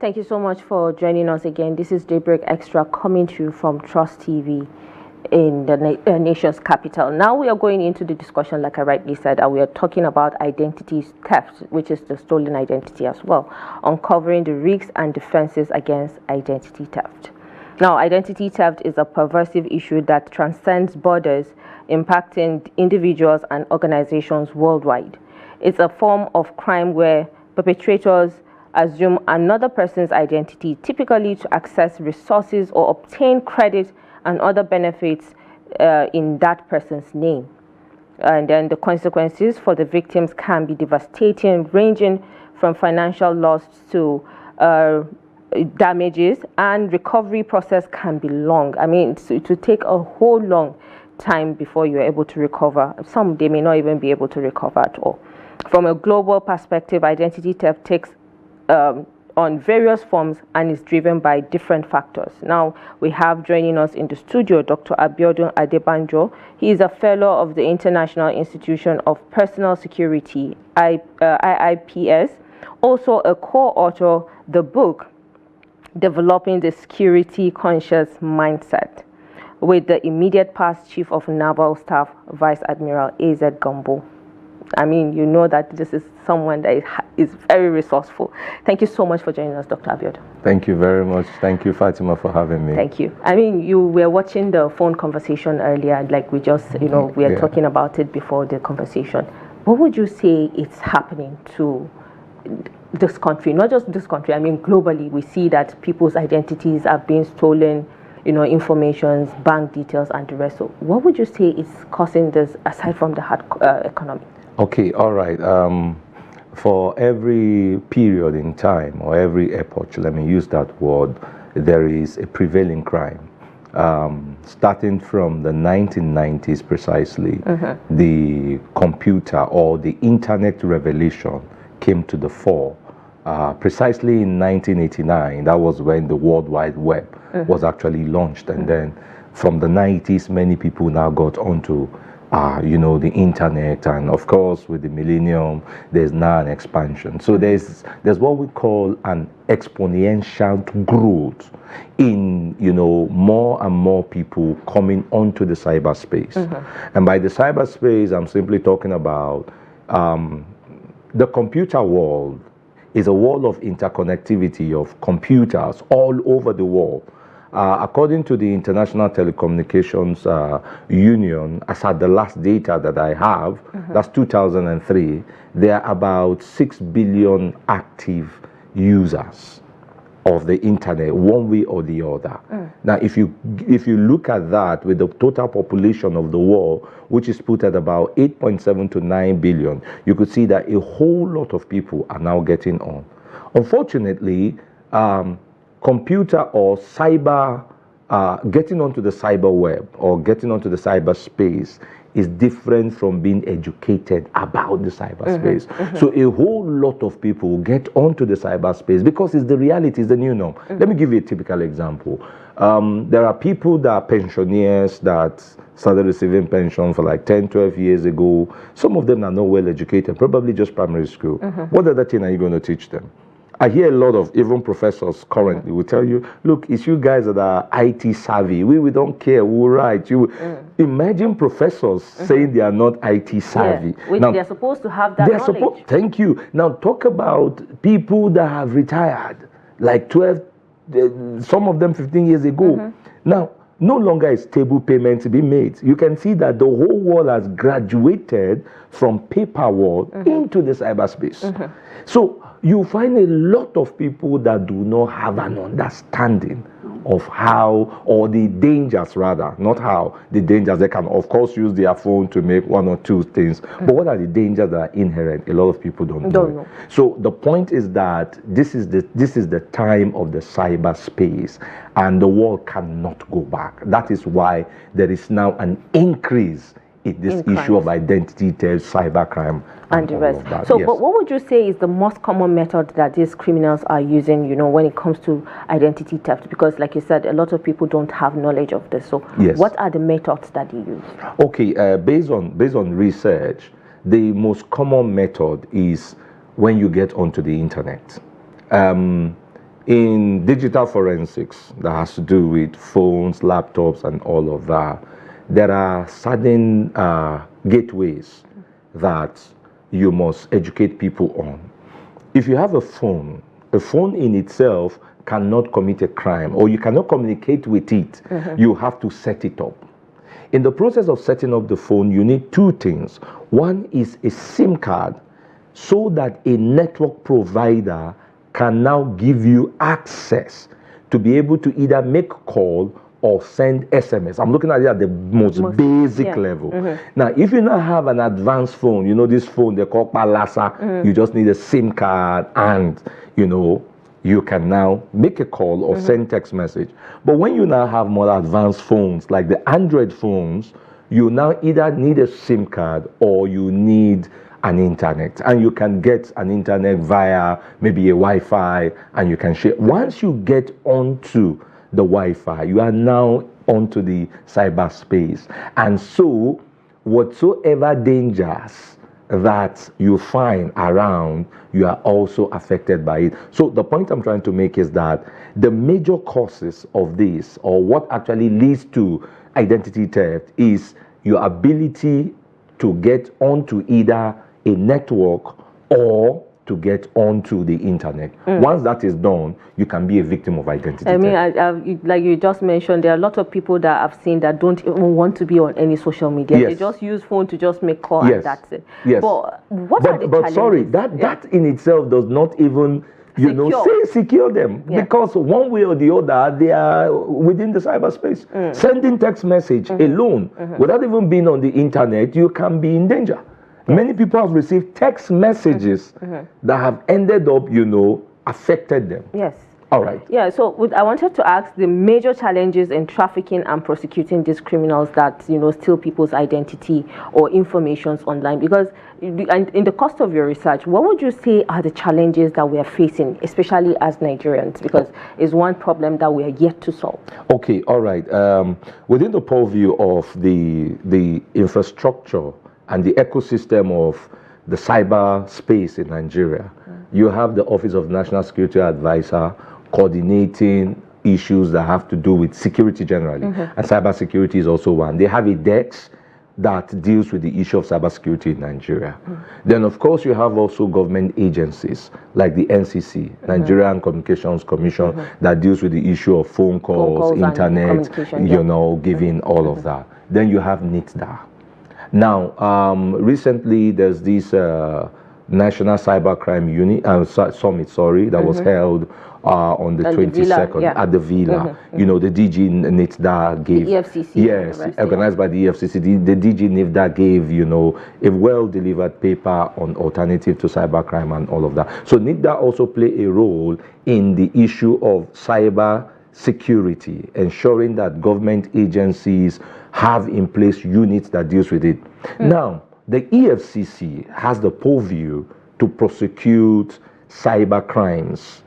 Thank you so much for joining us again. This is Daybreak Extra coming to you from Trust TV in the nation's capital. Now we are going into the discussion, like I rightly said, and we are talking about identity theft, which is the stolen identity as well, uncovering the risks and defenses against identity theft. Now, identity theft is a pervasive issue that transcends borders, impacting individuals and organizations worldwide. It's a form of crime where perpetrators assume another person's identity, typically to access resources or obtain credit and other benefits in that person's name. And then the consequences for the victims can be devastating, ranging from financial loss to damages, and recovery process can be long. I mean, it will take a whole long time before you're able to recover. Some, they may not even be able to recover at all. From a global perspective, identity theft takes on various forms and is driven by different factors. Now, we have joining us in the studio Dr. Abiodun Adebanjo. He is a fellow of the International Institution of Personal Security, IIPS, also a co-author the book Developing the Security Conscious Mindset, with the immediate past Chief of Naval Staff, Vice Admiral A.Z. Gambo. I mean, you know that this is someone that is very resourceful. Thank you so much for joining us, Dr. Abiodun. Thank you very much. Thank you, Fatima, for having me. Thank you. I mean, you were watching the phone conversation earlier, like we just, we are talking about it before the conversation. What would you say is happening to this country? Not just this country, I mean, globally, we see that people's identities are being stolen, informations, bank details, and the rest. So what would you say is causing this, aside from the hard economy? Okay, all right. For every period in time, or every epoch, let me use that word, there is a prevailing crime. Starting from the 1990s precisely, the computer or the internet revolution came to the fore. Precisely in 1989, that was when the World Wide Web was actually launched. And then from the 90s, many people now got onto the internet, and of course with the millennium there's now an expansion. So there's what we call an exponential growth in more and more people coming onto the cyberspace. And by the cyberspace, I'm simply talking about the computer world is a world of interconnectivity of computers all over the world. According to the International Telecommunications Union, as at the last data that I have, that's 2003, there are about 6 billion active users of the internet, one way or the other. Now, if you look at that with the total population of the world, which is put at about 8.7 to 9 billion, you could see that a whole lot of people are now getting on. Unfortunately, computer or cyber, getting onto the cyber web or getting onto the cyberspace is different from being educated about the cyberspace. So a whole lot of people get onto the cyberspace because it's the reality, it's the new norm. Let me give you a typical example. There are people that are pensioners that started receiving pension for like 10, 12 years ago. Some of them are not well educated, probably just primary school. What other thing are you going to teach them? I hear a lot of even professors currently will tell you, look, it's you guys that are IT savvy. We don't care. We'll write. Imagine professors saying they are not IT savvy. Yeah, now, they're supposed to have that knowledge. Thank you. Now talk about people that have retired, like 12, some of them 15 years ago. Now, no longer is stable payment to be made. You can see that the whole world has graduated from paper world into the cyberspace. So you find a lot of people that do not have an understanding of how, or the dangers rather, not how, the dangers. They can of course use their phone to make one or two things, but what are the dangers that are inherent? A lot of people don't know. So the point is that this is the time of the cyberspace, and the world cannot go back. That is why there is now an increase in this issue of identity theft, cybercrime, and the rest. So, but what would you say is the most common method that these criminals are using, when it comes to identity theft? Because, like you said, a lot of people don't have knowledge of this. So, what are the methods that they use? Okay, based on research, the most common method is when you get onto the internet. in digital forensics that has to do with phones, laptops, and all of that, there are certain gateways that you must educate people on. If you have a phone in itself cannot commit a crime, or you cannot communicate with it. You have to set it up. In the process of setting up the phone, you need two things. One is a SIM card, so that a network provider can now give you access to be able to either make a call or send SMS. I'm looking at it at the most basic level. Now, if you now have an advanced phone, you know this phone they call Palasa, you just need a SIM card and, you know, you can now make a call or send text message. But when you now have more advanced phones, like the Android phones, you now either need a SIM card or you need an internet. And you can get an internet via maybe a Wi-Fi, and you can share. Once you get onto the Wi-Fi, you are now onto the cyberspace. And so, whatsoever dangers that you find around, you are also affected by it. So the point I'm trying to make is that the major causes of this, or what actually leads to identity theft, is your ability to get onto either a network or to get onto the internet. Once that is done, you can be a victim of identity theft. I mean, like you just mentioned, there are a lot of people that I've seen that don't even want to be on any social media. They just use phone to just make calls, and that's it. But what are the challenges? Sorry, that in itself does not even, you know, secure them, because one way or the other, they are within the cyberspace. Sending text message alone, without even being on the internet, you can be in danger. Many people have received text messages that have ended up, you know, affected them. Yes. All right. Yeah, so I wanted to ask the major challenges in trafficking and prosecuting these criminals that, you know, steal people's identity or informations online. Because in the course of your research, what would you say are the challenges that we are facing, especially as Nigerians? Because it's one problem that we are yet to solve. Okay, all right. Within the purview of the infrastructure and the ecosystem of the cyber space in Nigeria, you have the Office of National Security Advisor coordinating issues that have to do with security generally, and cybersecurity is also one. They have a desk that deals with the issue of cybersecurity in Nigeria. Then, of course, you have also government agencies like the NCC, Nigerian Communications Commission, that deals with the issue of phone calls internet, you know, giving all of that. Then you have NITDA. Now, recently there's this National Cybercrime Summit, that was held on the 22nd at the Villa. You know, the DG NITDA gave, the EFCC, organized by the EFCC. The DG NITDA gave, you know, a well-delivered paper on alternative to cybercrime and all of that. So NITDA also play a role in the issue of cyber security, ensuring that government agencies have in place units that deals with it. Now, the EFCC has the purview to prosecute cyber crimes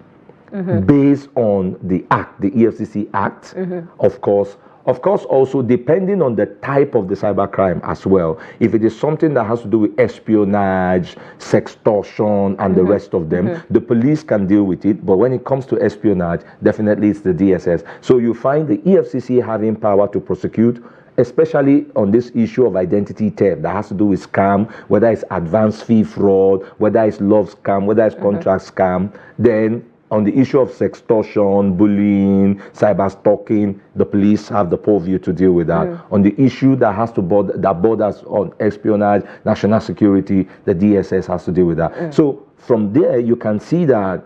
based on the Act, the EFCC Act, of course. Of course, also depending on the type of the cybercrime as well. If it is something that has to do with espionage, sextortion, and the rest of them, the police can deal with it. But when it comes to espionage, definitely it's the DSS. So you find the EFCC having power to prosecute, especially on this issue of identity theft that has to do with scam, whether it's advance fee fraud, whether it's love scam, whether it's contract scam. Then on the issue of sextortion, bullying, cyber stalking, the police have the purview to deal with that. On the issue that has to borders on espionage, national security, the DSS has to deal with that. So from there, you can see that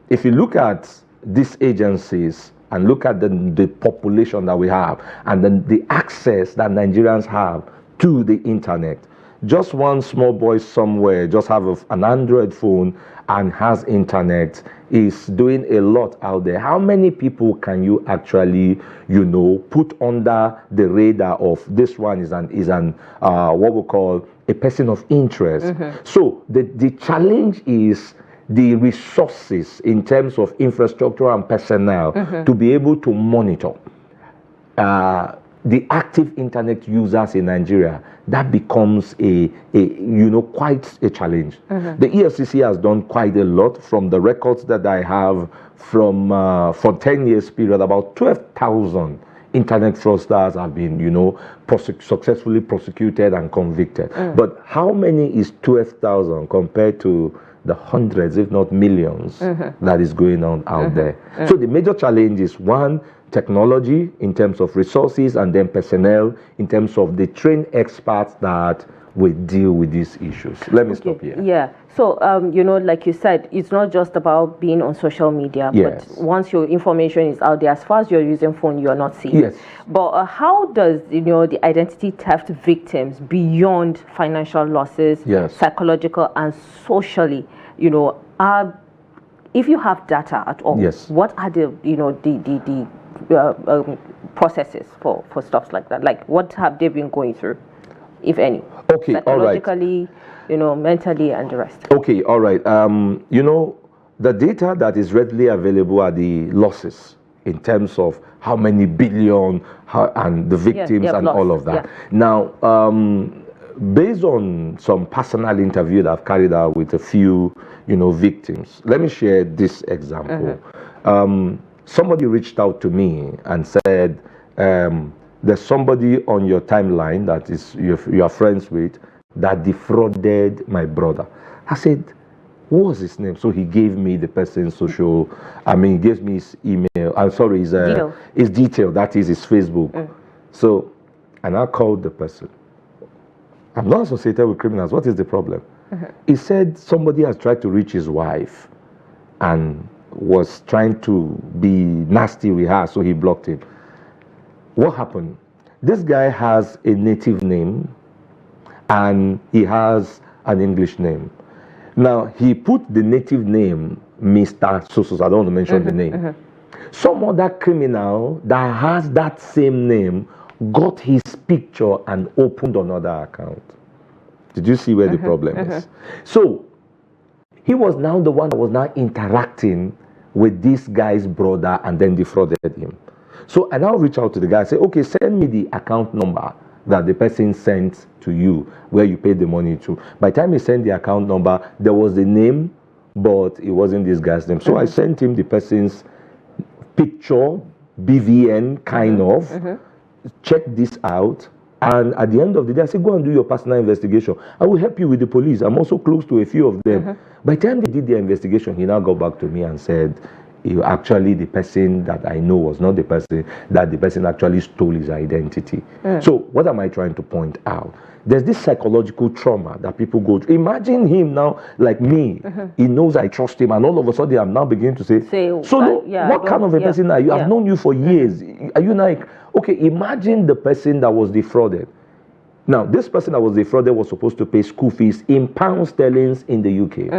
if you look at these agencies and look at the population that we have, and then the access that Nigerians have to the internet, just one small boy somewhere just have an Android phone and has internet is doing a lot out there. How many people can you actually, you know, put under the radar of this one is an what we call a person of interest? So the challenge is the resources in terms of infrastructure and personnel to be able to monitor. the active internet users in Nigeria, that becomes quite a challenge. The EFCC has done quite a lot. From the records that I have from for 10 years period, about 12,000 internet fraudsters have been, successfully prosecuted and convicted. But how many is 12,000 compared to the hundreds, if not millions, that is going on out there? So the major challenge is, one, technology in terms of resources, and then personnel in terms of the trained experts that will deal with these issues. Let me stop here. Yeah. So, like you said, it's not just about being on social media, Yes. but once your information is out there, as far as you're using phone, you're not safe. Yes. But how does, the identity theft victims, beyond financial losses, Yes. psychological and socially, if you have data at all, Yes. what are the processes for stuff like that? Like, what have they been going through, if any? Okay, all right. Psychologically, mentally, and the rest. Okay, all right. The data that is readily available are the losses in terms of how many billion and the victims and lost. all of that. Yeah. Now, based on some personal interview that I've carried out with a few, victims, let me share this example. Somebody reached out to me and said, there's somebody on your timeline that is you are friends with that defrauded my brother. I said, what was his name? So he gave me the person's he gave me his email. I'm sorry, his detail, that is his Facebook. So, and I called the person. I'm not associated with criminals. What is the problem? He said somebody has tried to reach his wife and was trying to be nasty with her, so he blocked him. What happened? This guy has a native name and he has an English name. Now, he put the native name Mr. Sosos. I don't want to mention the name. Some other criminal that has that same name got his picture and opened another account. Did you see where the problem is? So, he was now the one that was now interacting with this guy's brother and then defrauded him. So I now reach out to the guy and say, okay, send me the account number that the person sent to you, where you paid the money to. By the time he sent the account number, there was the name, but it wasn't this guy's name. So I sent him the person's picture, BVN kind of, check this out. And at the end of the day, I said, go and do your personal investigation. I will help you with the police. I'm also close to a few of them. By the time they did their investigation, he now got back to me and said, actually, the person that I know was not the person, that the person actually stole his identity. So what am I trying to point out? There's this psychological trauma that people go through. Imagine him now, like me. He knows I trust him, and all of a sudden I'm now beginning to say, what kind of a person are you? I've known you for years. Are you like, okay, imagine the person that was defrauded. Now, this person that was defrauded was supposed to pay school fees in pound sterling in the UK.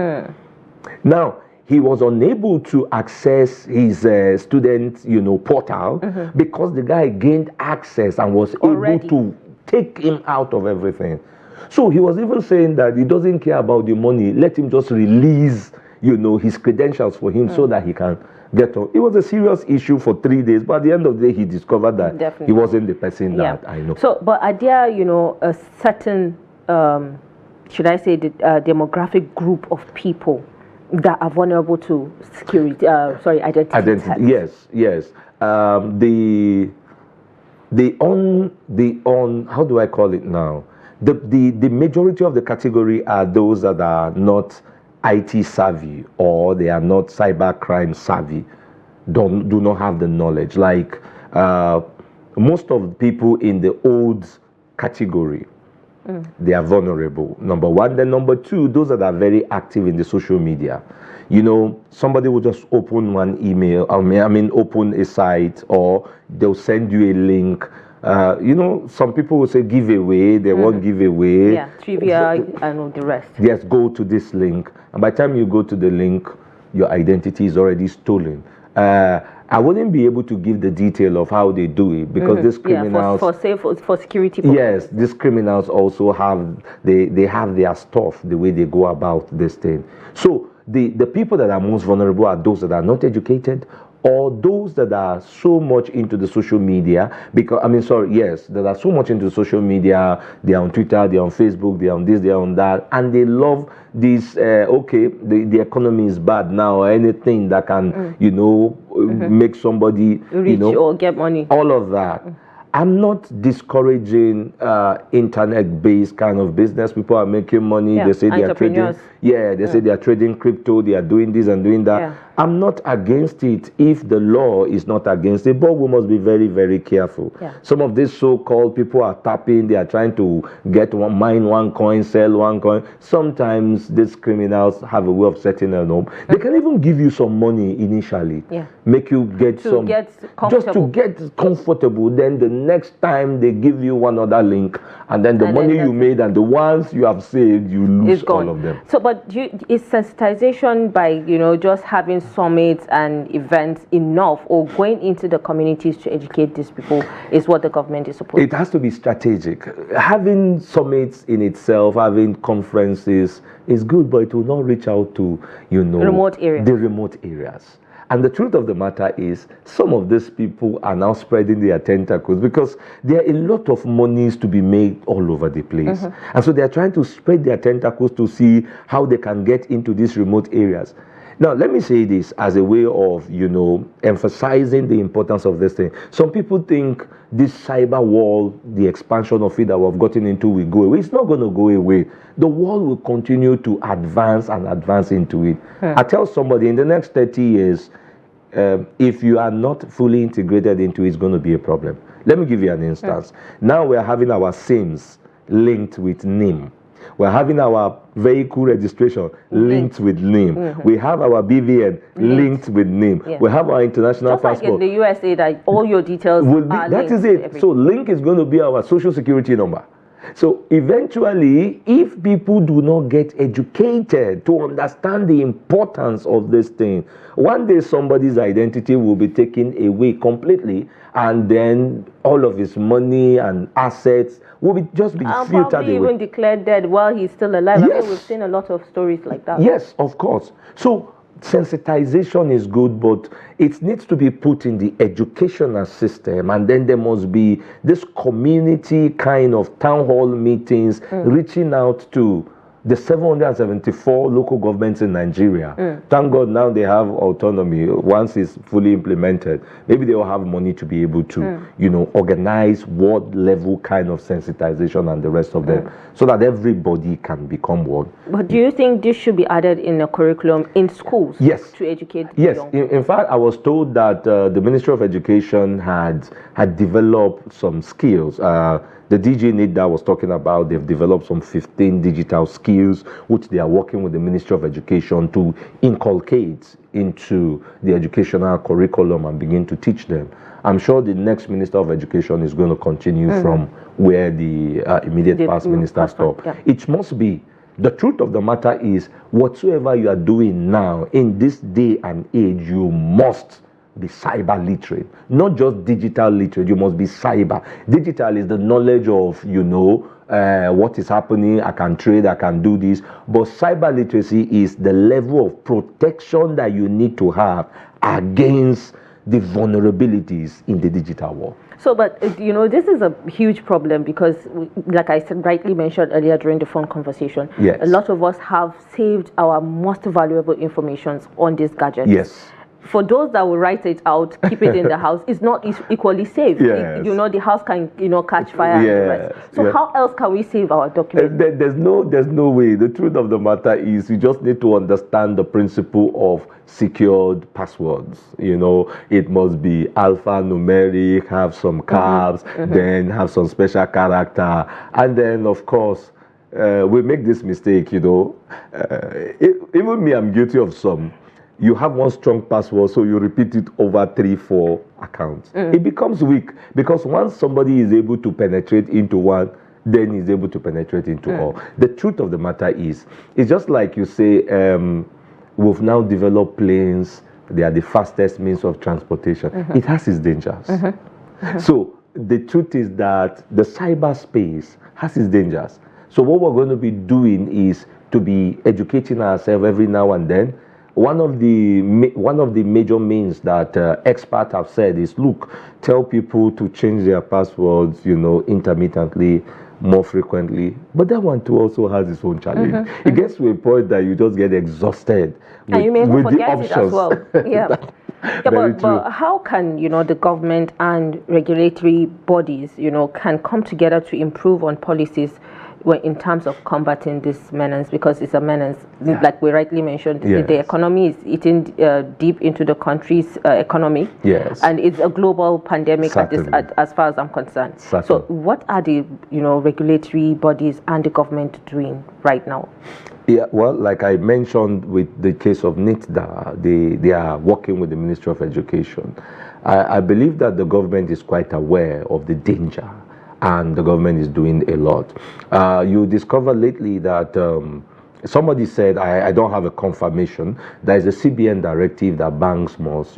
Now, he was unable to access his student, portal because the guy gained access and was able to take him out of everything. So he was even saying that he doesn't care about the money. Let him just release, his credentials for him so that he can get on. It was a serious issue for 3 days, but at the end of the day, he discovered that he wasn't the person that I know. So, but are there, a certain, should I say, the demographic group of people that are vulnerable to identity theft? Yes. How do I call it now? The majority of the category are those that are not IT savvy, or they are not cyber crime savvy, do not have the knowledge. Like most of the people in the old category, they are vulnerable, number one. Then number two, those that are very active in the social media. Somebody will just open one email, open a site, or they'll send you a link. Some people will say giveaway, they won't give away. Yeah, trivia, and the rest. Yes, go to this link. And by the time you go to the link, your identity is already stolen. I wouldn't be able to give the detail of how they do it, because these criminals... for security purposes. Yes, these criminals also have, they have their stuff, the way they go about this thing. So the people that are most vulnerable are those that are not educated, or those that are so much into the social media, because that are so much into social media, they are on Twitter, they are on Facebook, they are on this, they are on that, and they love this, the economy is bad now, or anything that can, make somebody, rich or get money. All of that. I'm not discouraging internet-based kind of business. People are making money. Yeah, they say they are trading. Yeah, they say they are trading crypto. They are doing this and doing that. Yeah. I'm not against it if the law is not against it, but we must be very, very careful. Yeah. Some of these so-called people are tapping. They are trying to mine one coin, sell one coin. Sometimes these criminals have a way of setting a home. They can even give you some money initially, make you get just to get comfortable. Then the next time they give you one other link, and then the money you made and the ones you have saved, you lose all of them. So, but is sensitization by just having summits and events enough, or going into the communities to educate these people is what the government is supposed to do? It has to be strategic. Having summits in itself, having conferences is good, but it will not reach out to the remote areas. And the truth of the matter is, some of these people are now spreading their tentacles because there are a lot of monies to be made all over the place. And so they are trying to spread their tentacles to see how they can get into these remote areas. Now, let me say this as a way of, emphasizing the importance of this thing. Some people think this cyber wall, the expansion of it that we've gotten into, will go away. It's not going to go away. The wall will continue to advance and advance into it. I tell somebody, in the next 30 years, if you are not fully integrated into it, it's going to be a problem. Let me give you an instance. Now we're having our SIMs linked with NIM. We're having our vehicle registration linked with NIM. We have our BVN linked with NIM. We have our international passport. Like in the USA, that all your details are linked. That is it. So link is going to be our social security number. So eventually, if people do not get educated to understand the importance of this thing, one day somebody's identity will be taken away completely, and then all of his money and assets will just be filtered away. Probably even declared dead while he's still alive. Yes. I mean, we've seen a lot of stories like that. Yes, of course. So sensitization is good, but it needs to be put in the educational system, and then there must be this community kind of town hall meetings reaching out to the 774 local governments in Nigeria. Thank God now they have autonomy. Once it's fully implemented, maybe they will have money to be able to, organize ward level kind of sensitization and the rest of them, so that everybody can become one. But do you think this should be added in the curriculum in schools? Yes. To educate Yes. young? In fact, I was told that the Ministry of Education had developed some skills. The DG NID that I was talking about, they've developed some 15 digital skills, which they are working with the Ministry of Education to inculcate into the educational curriculum and begin to teach them. I'm sure the next Minister of Education is going to continue from where the immediate past minister stopped. Yeah. It must be. The truth of the matter is, whatsoever you are doing now, in this day and age, you must be cyber literate, not just digital literate. You must be cyber. Digital is the knowledge of what is happening. I can trade, I can do this. But cyber literacy is the level of protection that you need to have against the vulnerabilities in the digital world. So, but this is a huge problem because, like I said, rightly mentioned earlier during the phone conversation, yes, a lot of us have saved our most valuable information on this gadget. Yes. For those that will write it out, keep it in the house, it's not equally safe. Yes. The house can, catch fire. Yes. And the rest. So how else can we save our documents? There's no way. The truth of the matter is, you just need to understand the principle of secured passwords. It must be alphanumeric, have some caps, then have some special character, and then of course we make this mistake. Even me, I'm guilty of some. You have one strong password, so you repeat it over 3-4 accounts. It becomes weak because once somebody is able to penetrate into one, then he's able to penetrate into all. The truth of the matter is, it's just like you say, we've now developed planes. They are the fastest means of transportation. It has its dangers. So the truth is that the cyberspace has its dangers. So what we're going to be doing is to be educating ourselves every now and then. one of the major means that experts have said is, look, tell people to change their passwords, intermittently, more frequently. But that one too also has its own challenge. It gets to a point that you just get exhausted and you may with the forget options. it as well. Yeah. But how can the government and regulatory bodies can come together to improve on policies in terms of combating this menace, because it's a menace, like we rightly mentioned. Yes. The economy is eating deep into the country's economy. Yes. And it's a global pandemic as far as I'm concerned. Certainly. So what are the regulatory bodies and the government doing right now? Yeah, well, like I mentioned with the case of NITDA, they are working with the Ministry of Education. I believe that the government is quite aware of the danger, and the government is doing a lot. You discover lately that somebody said, I don't have a confirmation, there is a CBN directive that banks must,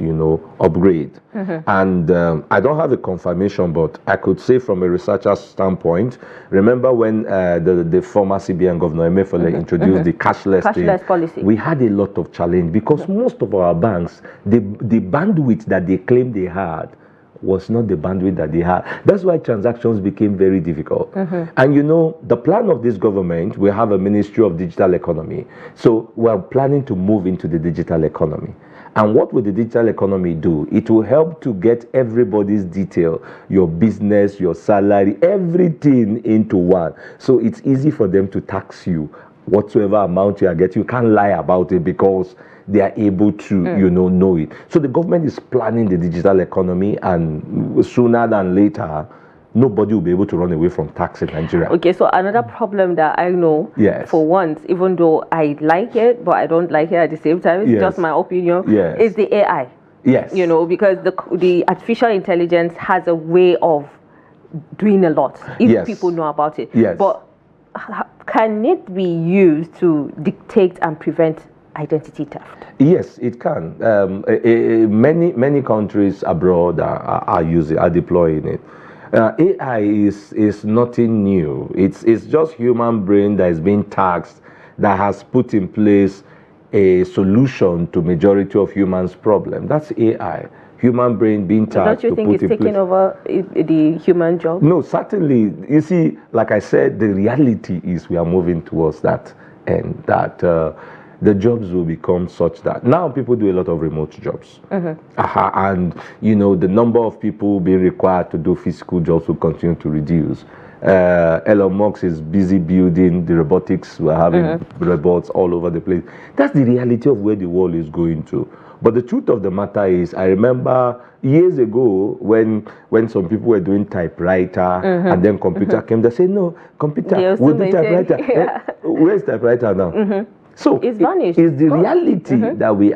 upgrade. And I don't have a confirmation, but I could say from a researcher's standpoint, remember when the former CBN governor, Emefiele, introduced the cashless policy. We had a lot of challenge because most of our banks, the bandwidth that they claimed they had was not the bandwidth that they had. That's why transactions became very difficult. And the plan of this government, we have a Ministry of Digital Economy. So we're planning to move into the digital economy. And what will the digital economy do? It will help to get everybody's detail, your business, your salary, everything into one. So it's easy for them to tax you. Whatsoever amount you are getting, you can't lie about it because they are able to, know it. So the government is planning the digital economy, and sooner than later, nobody will be able to run away from tax in Nigeria. Okay, so another problem that I know, for once, even though I like it, but I don't like it at the same time, it's just my opinion, is the AI. Yes. Because the artificial intelligence has a way of doing a lot, if people know about it. Yes. But can it be used to dictate and prevent identity theft? Yes, it can. Many countries abroad are deploying it. AI is nothing new. It's just human brain that is being taxed, that has put in place a solution to majority of humans' problem. That's AI. Human brain being tasked. Don't you think it's taking over the human job? No, certainly. You see, like I said, the reality is we are moving towards that, and that the jobs will become such that now people do a lot of remote jobs. And, the number of people being required to do physical jobs will continue to reduce. Elon Musk is busy building the robotics. We're having robots all over the place. That's the reality of where the world is going to. But the truth of the matter is, I remember years ago when some people were doing typewriter and then computer came, they said, no, computer, we'll do typewriter. Where's typewriter now? So it's vanished. It's the reality that we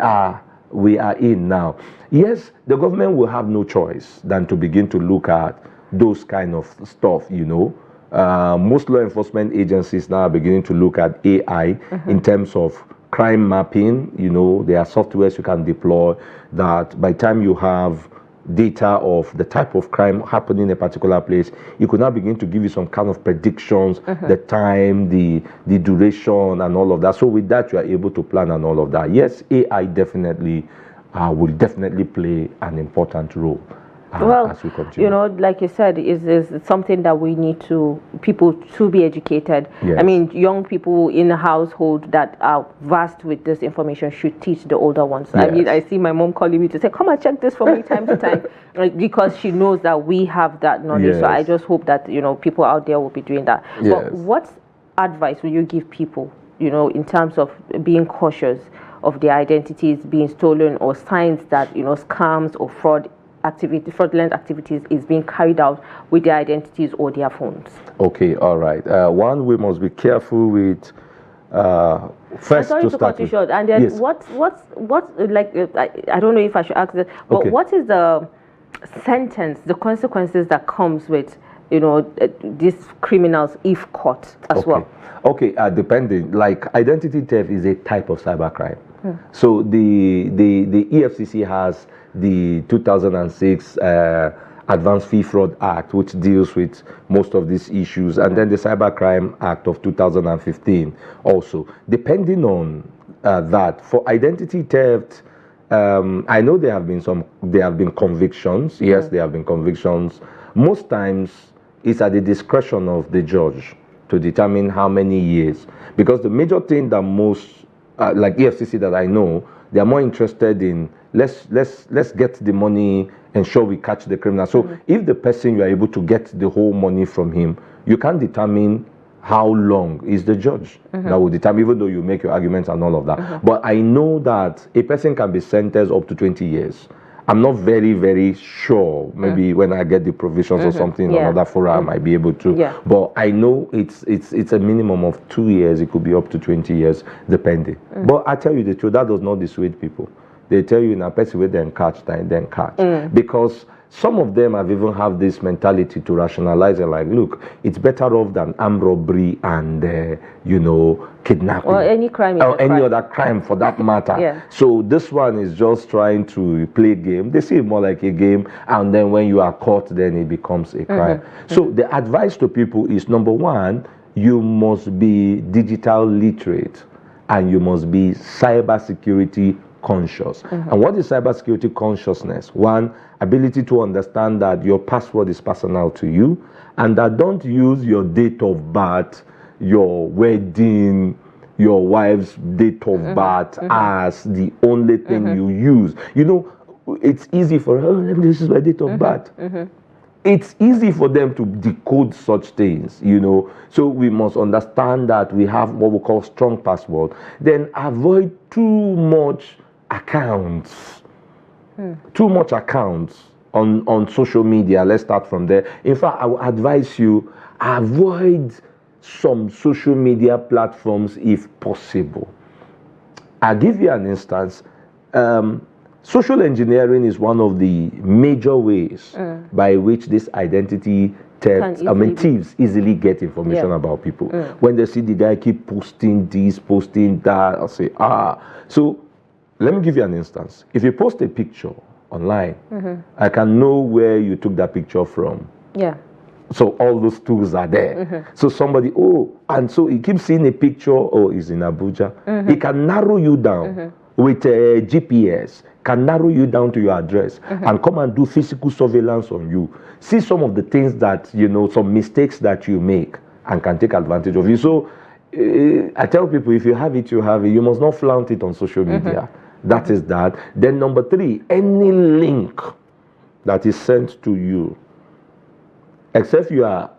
are in now. Yes, the government will have no choice than to begin to look at those kind of stuff, Most law enforcement agencies now are beginning to look at AI in terms of crime mapping. There are softwares you can deploy that by the time you have data of the type of crime happening in a particular place, you could now begin to give you some kind of predictions, the time, the duration, and all of that. So with that, you are able to plan and all of that. Yes, AI definitely will definitely play an important role. As we continue. Like you said, is something that we need people to be educated. Yes. I mean, young people in a household that are vast with this information should teach the older ones. Yes. I mean, I see my mom calling me to say, come and check this for me time to time, because she knows that we have that knowledge. Yes. So I just hope that, people out there will be doing that. Yes. But what advice will you give people, in terms of being cautious of their identities being stolen, or signs that, scams or fraudulent activities is being carried out with their identities or their phones? Okay, all right. One, we must be careful with. First, sorry to cut you short. And then what's like? I don't know if I should ask this, but what is the sentence, the consequences that comes with these criminals if caught as well? Okay, depending. Like, identity theft is a type of cybercrime. So the EFCC has the 2006 Advanced Fee Fraud Act, which deals with most of these issues, and then the Cybercrime Act of 2015 also. Depending on that. For identity theft, I know there have been convictions. Yes, there have been convictions. Most times, it's at the discretion of the judge to determine how many years. Because the major thing that most, like EFCC that I know, they are more interested in let's get the money, ensure we catch the criminal. So if the person, you are able to get the whole money from him, you can determine how long is the judge that will determine, even though you make your arguments and all of that. But I know that a person can be sentenced up to 20 years. I'm not very, very sure. Maybe when I get the provisions or something in another forum, I might be able to. But I know it's a minimum of 2 years. It could be up to 20 years, depending. But I tell you the truth, that does not dissuade people. They tell you in a person with them catch, then catch. Because some of them have even have this mentality to rationalize it, like, look, it's better off than armed robbery and, kidnapping. Or any crime. Or any other crime for that matter. So this one is just trying to play a game. They see it more like a game, and then when you are caught, then it becomes a crime. So the advice to people is, number one, you must be digital literate, and you must be cybersecurity conscious. And what is cybersecurity consciousness? One, ability to understand that your password is personal to you, and that don't use your date of birth, your wedding, your wife's date of birth as the only thing you use. You know, it's easy for, this is my date of birth. It's easy for them to decode such things, you know. So we must understand that we have what we call strong password. Then avoid too much accounts. Too much accounts on social media. Let's start from there. In fact, I would advise you, avoid some social media platforms if possible. I'll give you an instance. Social engineering is one of the major ways by which this identity theft, thieves easily get information about people. When they see the guy keep posting this, posting that, I'll say, So let me give you an instance. If you post a picture online, I can know where you took that picture from. So all those tools are there. So somebody, and so he keeps seeing a picture, he's in Abuja. He can narrow you down with a GPS, can narrow you down to your address and come and do physical surveillance on you. See some of the things that, some mistakes that you make and can take advantage of you. So I tell people, if you have it, you have it. You must not flaunt it on social media. That is that. Then number 3, any link that is sent to you, except you are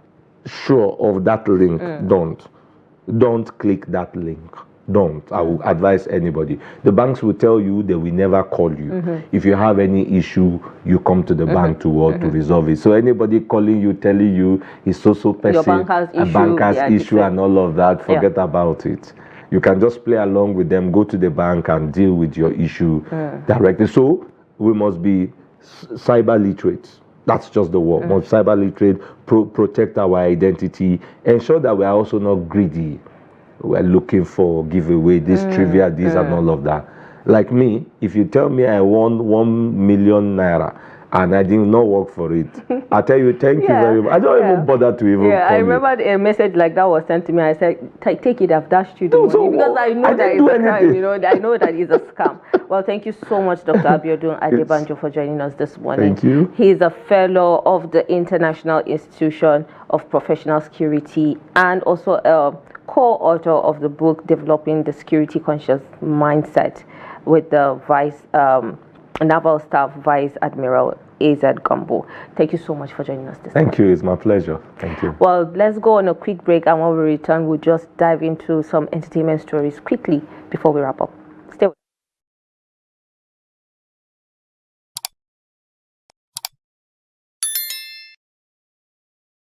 sure of that link, don't click that link. Don't. I will advise anybody. The banks will tell you they will never call you. If you have any issue, you come to the bank to resolve it. So anybody calling you, telling you it's so person, a banker's issue and all of that, forget about it. You can just play along with them, go to the bank and deal with your issue directly. So we must be cyber literate. That's just the word. Must cyber literate, protect our identity, ensure that we are also not greedy. We're looking for giveaway, this trivia, this and all of that. Like me, if you tell me I won 1 million naira and I did not work for it, I tell you, thank you very much. I don't even bother to even call I remember a message like that was sent to me. I said, take it, I've dashed you the money. Because I know that it's a crime, I know that it's a scam. Well, thank you so much, Dr. Abiodun Adebanjo, for joining us this morning. Thank you. He is a fellow of the International Institution of Professional Security and also a co-author of the book Developing the Security Conscious Mindset with the Naval Staff Vice Admiral A.Z. Gumbo. Thank you so much for joining us this morning. Thank you. It's my pleasure. Thank you. Well, let's go on a quick break, and when we return, we'll just dive into some entertainment stories quickly before we wrap up.